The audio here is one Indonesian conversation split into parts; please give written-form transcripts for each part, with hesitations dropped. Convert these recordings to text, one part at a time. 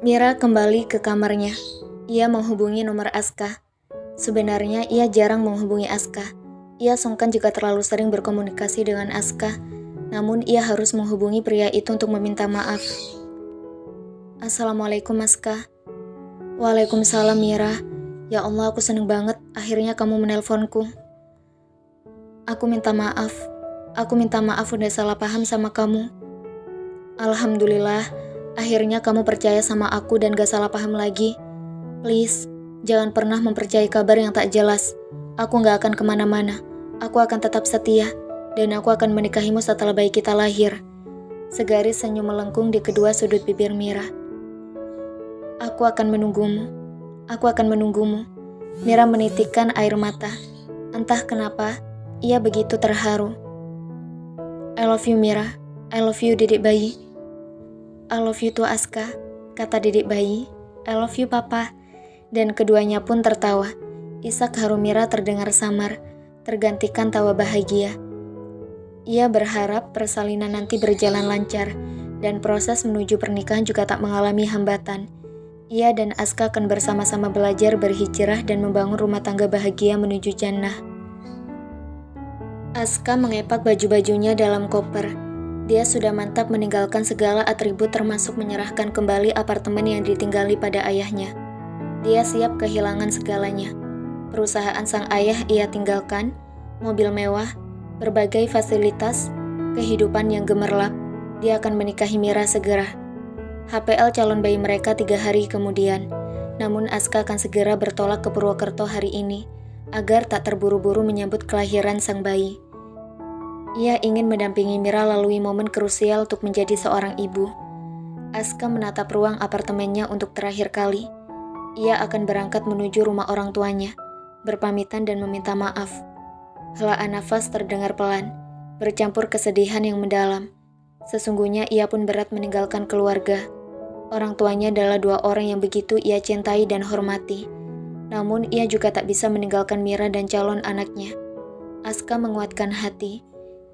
Mira kembali ke kamarnya. Ia menghubungi nomor Aska. Sebenarnya ia jarang menghubungi Aska. Ia sungkan jika terlalu sering berkomunikasi dengan Aska. Namun ia harus menghubungi pria itu untuk meminta maaf. Assalamualaikum Aska. Waalaikumsalam Mira. Ya Allah, aku seneng banget akhirnya kamu menelponku. Aku minta maaf. Aku minta maaf udah salah paham sama kamu. Alhamdulillah, akhirnya kamu percaya sama aku dan gak salah paham lagi. Please, jangan pernah mempercayai kabar yang tak jelas. Aku gak akan kemana-mana. Aku akan tetap setia. Dan aku akan menikahimu setelah bayi kita lahir. Segaris senyum melengkung di kedua sudut bibir Mira. Aku akan menunggumu. Aku akan menunggumu. Mira menitikkan air mata. Entah kenapa, ia begitu terharu. I love you Mira. I love you Dedek bayi. I love you too Aska, kata Dedek bayi. I love you Papa. Dan keduanya pun tertawa. Isak haru Mira terdengar samar, tergantikan tawa bahagia. Ia berharap persalinan nanti berjalan lancar, dan proses menuju pernikahan juga tak mengalami hambatan. Ia dan Aska akan bersama-sama belajar berhijrah dan membangun rumah tangga bahagia menuju jannah. Aska mengepak baju-bajunya dalam koper. Dia sudah mantap meninggalkan segala atribut termasuk menyerahkan kembali apartemen yang ditinggali pada ayahnya. Dia siap kehilangan segalanya. Perusahaan sang ayah ia tinggalkan, mobil mewah, berbagai fasilitas, kehidupan yang gemerlap. Dia akan menikahi Mira segera. HPL calon bayi mereka 3 hari kemudian. Namun Aska akan segera bertolak ke Purwokerto hari ini, agar tak terburu-buru menyambut kelahiran sang bayi. Ia ingin mendampingi Mira lalui momen krusial untuk menjadi seorang ibu. Aska menatap ruang apartemennya untuk terakhir kali. Ia akan berangkat menuju rumah orang tuanya, berpamitan dan meminta maaf. Helaan nafas terdengar pelan, bercampur kesedihan yang mendalam. Sesungguhnya ia pun berat meninggalkan keluarga. Orang tuanya adalah 2 orang yang begitu ia cintai dan hormati. Namun ia juga tak bisa meninggalkan Mira dan calon anaknya. Aska menguatkan hati.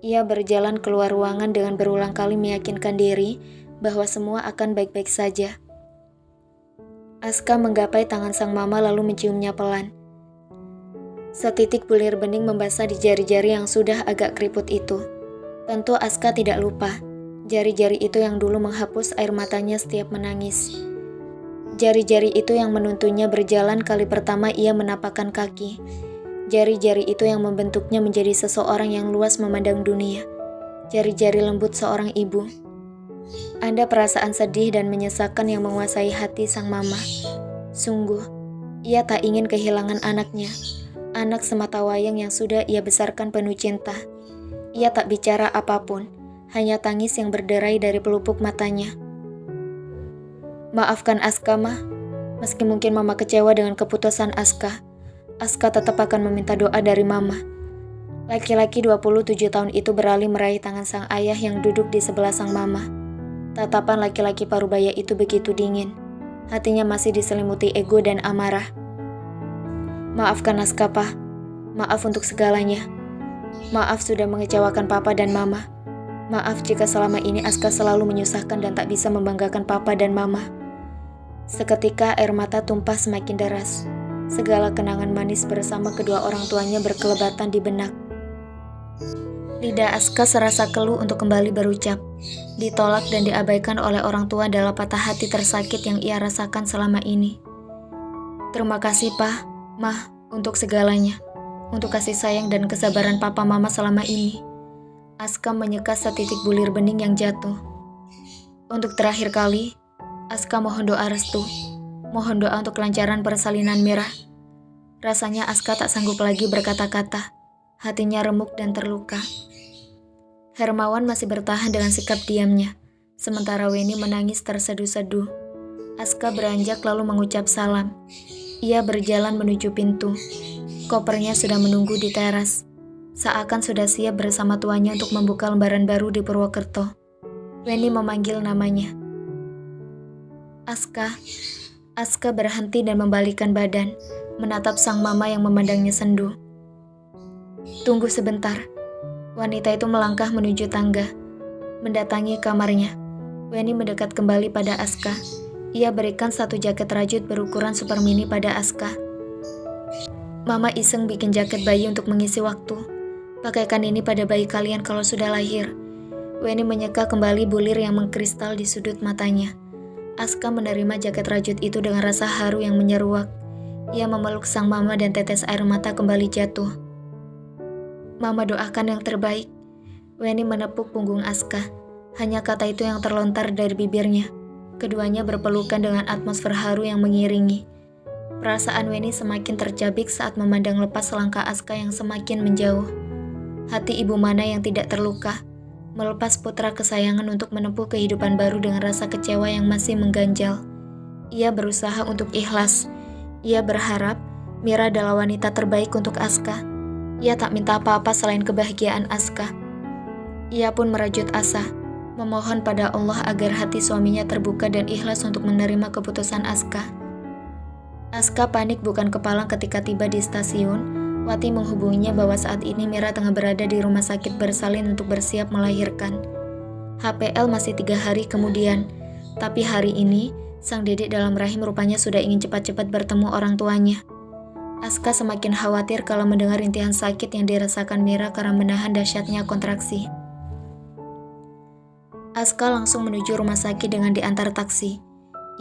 Ia berjalan keluar ruangan dengan berulang kali meyakinkan diri bahwa semua akan baik-baik saja. Aska menggapai tangan sang mama lalu menciumnya pelan. Setitik bulir bening membasah di jari-jari yang sudah agak keriput itu. Tentu Aska tidak lupa. Jari-jari itu yang dulu menghapus air matanya setiap menangis. Jari-jari itu yang menuntunnya berjalan kali pertama ia menapakkan kaki. Jari-jari itu yang membentuknya menjadi seseorang yang luas memandang dunia. Jari-jari lembut seorang ibu. Ada perasaan sedih dan menyesakan yang menguasai hati sang mama. Sungguh, ia tak ingin kehilangan anaknya. Anak semata wayang yang sudah ia besarkan penuh cinta. Ia tak bicara apapun, hanya tangis yang berderai dari pelupuk matanya. Maafkan Aska, Ma. Meski mungkin Mama kecewa dengan keputusan Aska, Aska tetap akan meminta doa dari Mama. Laki-laki 27 tahun itu beralih meraih tangan sang ayah yang duduk di sebelah sang mama. Tatapan laki-laki parubaya itu begitu dingin. Hatinya masih diselimuti ego dan amarah. Maafkan Aska, Pa. Maaf untuk segalanya. Maaf sudah mengecewakan Papa dan Mama. Maaf jika selama ini Aska selalu menyusahkan dan tak bisa membanggakan Papa dan Mama. Seketika air mata tumpah semakin deras. Segala kenangan manis bersama kedua orang tuanya berkelebatan di benak. Lidah Aska serasa keluh untuk kembali berucap. Ditolak dan diabaikan oleh orang tua adalah patah hati tersakit yang ia rasakan selama ini. Terima kasih, Pa, Mah, untuk segalanya. Untuk kasih sayang dan kesabaran Papa Mama selama ini. Aska menyeka setitik bulir bening yang jatuh. Untuk terakhir kali, Aska mohon doa restu. Mohon doa untuk kelancaran persalinan Mira. Rasanya Aska tak sanggup lagi berkata-kata. Hatinya remuk dan terluka. Hermawan masih bertahan dengan sikap diamnya. Sementara Weni menangis terseduh-seduh. Aska beranjak lalu mengucap salam. Ia berjalan menuju pintu. Kopernya sudah menunggu di teras. Seakan sudah siap bersama tuannya untuk membuka lembaran baru di Purwokerto. Weni memanggil namanya. Aska. Aska berhenti dan membalikkan badan, menatap sang mama yang memandangnya sendu. Tunggu sebentar. Wanita itu melangkah menuju tangga, mendatangi kamarnya. Weni mendekat kembali pada Aska. Ia berikan satu jaket rajut berukuran super mini pada Aska. Mama iseng bikin jaket bayi untuk mengisi waktu. Pakaikan ini pada bayi kalian kalau sudah lahir. Weni menyeka kembali bulir yang mengkristal di sudut matanya. Aska menerima jaket rajut itu dengan rasa haru yang menyeruak. Ia memeluk sang mama dan tetes air mata kembali jatuh. Mama doakan yang terbaik. Weni menepuk punggung Aska. Hanya kata itu yang terlontar dari bibirnya. Keduanya berpelukan dengan atmosfer haru yang mengiringi. Perasaan Weni semakin tercabik saat memandang lepas langkah Aska yang semakin menjauh. Hati ibu mana yang tidak terluka, melepas putra kesayangan untuk menempuh kehidupan baru dengan rasa kecewa yang masih mengganjal. Ia berusaha untuk ikhlas. Ia berharap Mira adalah wanita terbaik untuk Aska. Ia tak minta apa-apa selain kebahagiaan Aska. Ia pun merajut asa, memohon pada Allah agar hati suaminya terbuka dan ikhlas untuk menerima keputusan Aska. Aska panik bukan kepalang ketika tiba di stasiun. Wati menghubunginya bahwa saat ini Mira tengah berada di rumah sakit bersalin untuk bersiap melahirkan. HPL masih 3 hari kemudian, tapi hari ini sang dedek dalam rahim rupanya sudah ingin cepat-cepat bertemu orang tuanya. Aska semakin khawatir kalau mendengar rintihan sakit yang dirasakan Mira karena menahan dahsyatnya kontraksi. Aska langsung menuju rumah sakit dengan diantar taksi.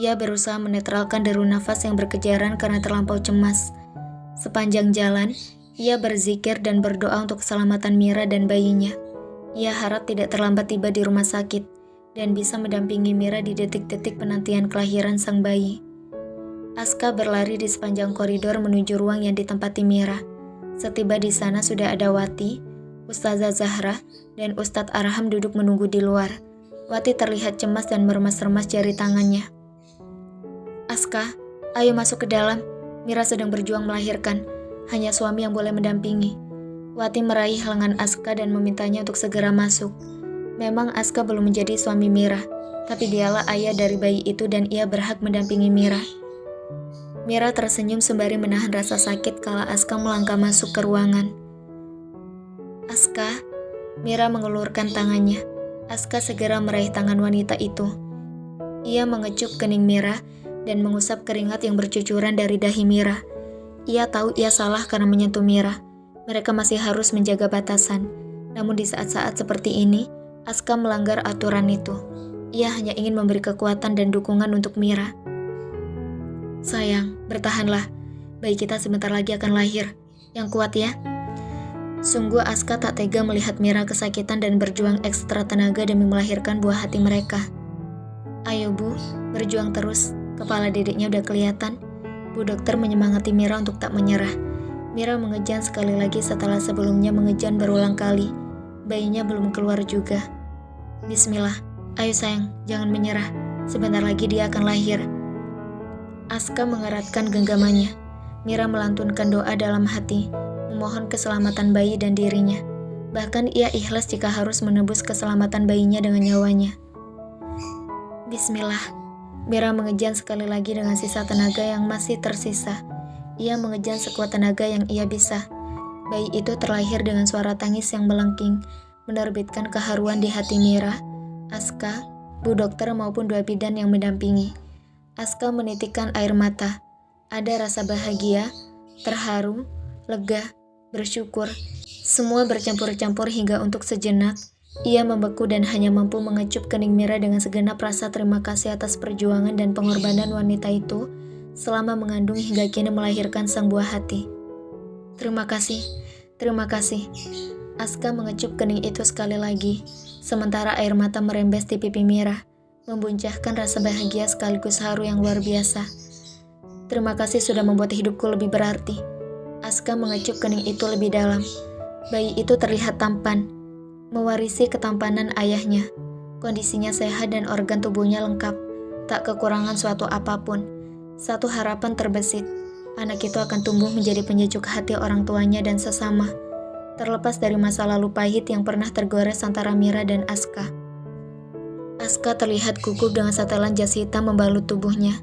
Ia berusaha menetralkan deru nafas yang berkejaran karena terlampau cemas. Sepanjang jalan, ia berzikir dan berdoa untuk keselamatan Mira dan bayinya. Ia harap tidak terlambat tiba di rumah sakit dan bisa mendampingi Mira di detik-detik penantian kelahiran sang bayi. Aska berlari di sepanjang koridor menuju ruang yang ditempati Mira. Setiba di sana sudah ada Wati, Ustazah Zahra, dan Ustadz Arham duduk menunggu di luar. Wati terlihat cemas dan meremas-remas jari tangannya. Aska, ayo masuk ke dalam. Mira sedang berjuang melahirkan. Hanya suami yang boleh mendampingi. Wati meraih lengan Aska dan memintanya untuk segera masuk. Memang Aska belum menjadi suami Mira, tapi dialah ayah dari bayi itu dan ia berhak mendampingi Mira. Mira tersenyum sembari menahan rasa sakit kala Aska melangkah masuk ke ruangan. Aska, Mira mengelurkan tangannya. Aska segera meraih tangan wanita itu. Ia mengecup kening Mira dan mengusap keringat yang bercucuran dari dahi Mira. Ia tahu ia salah karena menyentuh Mira. Mereka masih harus menjaga batasan. Namun di saat-saat seperti ini, Aska melanggar aturan itu. Ia hanya ingin memberi kekuatan dan dukungan untuk Mira. Sayang, bertahanlah. Bayi kita sebentar lagi akan lahir. Yang kuat ya. Sungguh Aska tak tega melihat Mira kesakitan dan berjuang ekstra tenaga demi melahirkan buah hati mereka. Ayo Bu, berjuang terus. Kepala dedeknya udah kelihatan. Bu dokter menyemangati Mira untuk tak menyerah. Mira mengejan sekali lagi setelah sebelumnya mengejan berulang kali. Bayinya belum keluar juga. Bismillah, ayo sayang, jangan menyerah. Sebentar lagi dia akan lahir. Aska mengeratkan genggamannya. Mira melantunkan doa dalam hati, memohon keselamatan bayi dan dirinya. Bahkan ia ikhlas jika harus menebus keselamatan bayinya dengan nyawanya. Bismillah. Mira mengejan sekali lagi dengan sisa tenaga yang masih tersisa. Ia mengejan sekuat tenaga yang ia bisa. Bayi itu terlahir dengan suara tangis yang melengking, menerbitkan keharuan di hati Mira, Aska, Bu dokter maupun 2 bidan yang mendampingi. Aska menitikkan air mata. Ada rasa bahagia, terharu, lega, bersyukur. Semua bercampur-campur hingga untuk sejenak ia membeku dan hanya mampu mengecup kening Mira dengan segenap rasa terima kasih atas perjuangan dan pengorbanan wanita itu selama mengandung hingga kini melahirkan sang buah hati. Terima kasih, terima kasih. Aska mengecup kening itu sekali lagi, sementara air mata merembes di pipi Mira, membuncahkan rasa bahagia sekaligus haru yang luar biasa. Terima kasih sudah membuat hidupku lebih berarti. Aska mengecup kening itu lebih dalam. Bayi itu terlihat tampan, mewarisi ketampanan ayahnya. Kondisinya sehat dan organ tubuhnya lengkap, tak kekurangan suatu apapun. Satu harapan terbesit, anak itu akan tumbuh menjadi penyejuk hati orang tuanya dan sesama, terlepas dari masa lalu pahit yang pernah tergores antara Mira dan Aska. Aska terlihat gugup dengan setelan jas hitam membalut tubuhnya.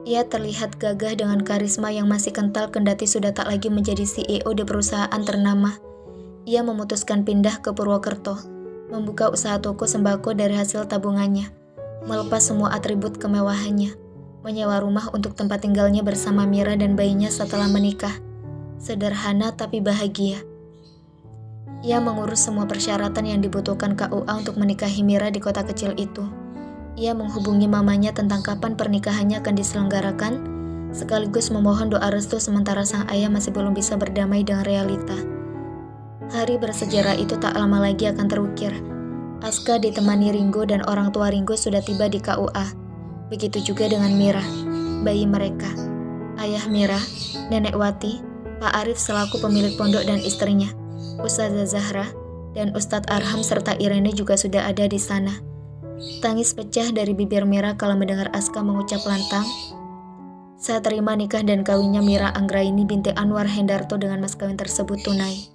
Ia terlihat gagah dengan karisma yang masih kental kendati sudah tak lagi menjadi CEO di perusahaan ternama. Ia memutuskan pindah ke Purwokerto, membuka usaha toko sembako dari hasil tabungannya, melepas semua atribut kemewahannya. menyewa rumah untuk tempat tinggalnya bersama Mira dan bayinya setelah menikah. Sederhana tapi bahagia. Ia mengurus semua persyaratan yang dibutuhkan KUA untuk menikahi Mira di kota kecil itu. Ia menghubungi mamanya tentang kapan pernikahannya akan diselenggarakan, sekaligus memohon doa restu sementara sang ayah masih belum bisa berdamai dengan realita. Hari bersejarah itu tak lama lagi akan terukir. Aska ditemani Ringo dan orang tua Ringo sudah tiba di KUA. Begitu juga dengan Mira, bayi mereka. Ayah Mira, Nenek Wati, Pak Arif selaku pemilik pondok dan istrinya, Ustazah Zahra, dan Ustadz Arham serta Irene juga sudah ada di sana. Tangis pecah dari bibir Mira kala mendengar Aska mengucap lantang, "Saya terima nikah dan kawinnya Mira Anggraini binti Anwar Hendarto dengan mas kawin tersebut tunai."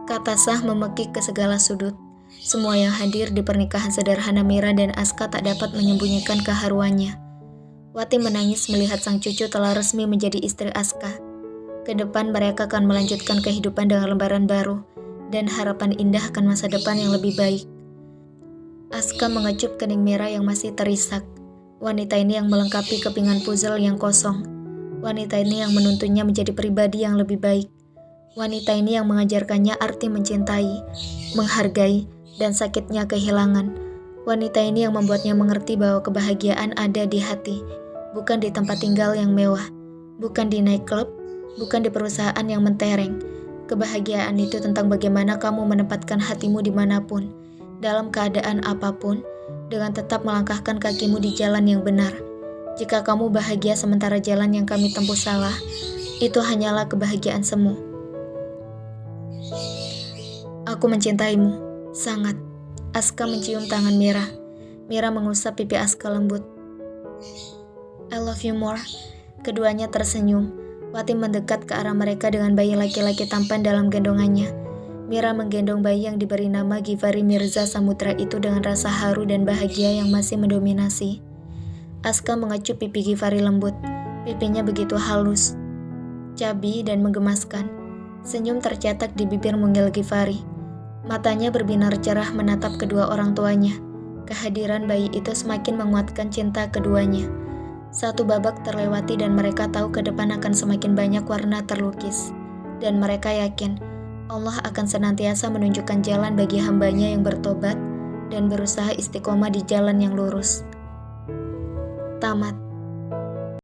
Kata sah memekik ke segala sudut. Semua yang hadir di pernikahan sederhana Mira dan Aska tak dapat menyembunyikan keharuannya. Wati menangis melihat sang cucu telah resmi menjadi istri Aska. Ke depan mereka akan melanjutkan kehidupan dengan lembaran baru dan harapan indah akan masa depan yang lebih baik. Aska mengecup kening Mira yang masih terisak. Wanita ini yang melengkapi kepingan puzzle yang kosong. Wanita ini yang menuntunnya menjadi pribadi yang lebih baik. Wanita ini yang mengajarkannya arti mencintai, menghargai, dan sakitnya kehilangan. Wanita ini yang membuatnya mengerti bahwa kebahagiaan ada di hati, bukan di tempat tinggal yang mewah, bukan di nightclub, bukan di perusahaan yang mentereng. Kebahagiaan itu tentang bagaimana kamu menempatkan hatimu dimanapun, dalam keadaan apapun, dengan tetap melangkahkan kakimu di jalan yang benar. Jika kamu bahagia sementara jalan yang kami tempuh salah, itu hanyalah kebahagiaan semu. Aku mencintaimu, sangat. Aska mencium tangan Mira. Mira mengusap pipi Aska lembut. I love you more. Keduanya tersenyum. Wati mendekat ke arah mereka dengan bayi laki-laki tampan dalam gendongannya. Mira menggendong bayi yang diberi nama Givari Mirza Samudra itu dengan rasa haru dan bahagia yang masih mendominasi. Aska mengecup pipi Givari lembut. Pipinya begitu halus, cabi dan menggemaskan. Senyum tercetak di bibir mungil Givari. Matanya berbinar cerah menatap kedua orang tuanya. Kehadiran bayi itu semakin menguatkan cinta keduanya. Satu babak terlewati dan mereka tahu ke depan akan semakin banyak warna terlukis. Dan mereka yakin Allah akan senantiasa menunjukkan jalan bagi hambanya yang bertobat dan berusaha istiqomah di jalan yang lurus. Tamat.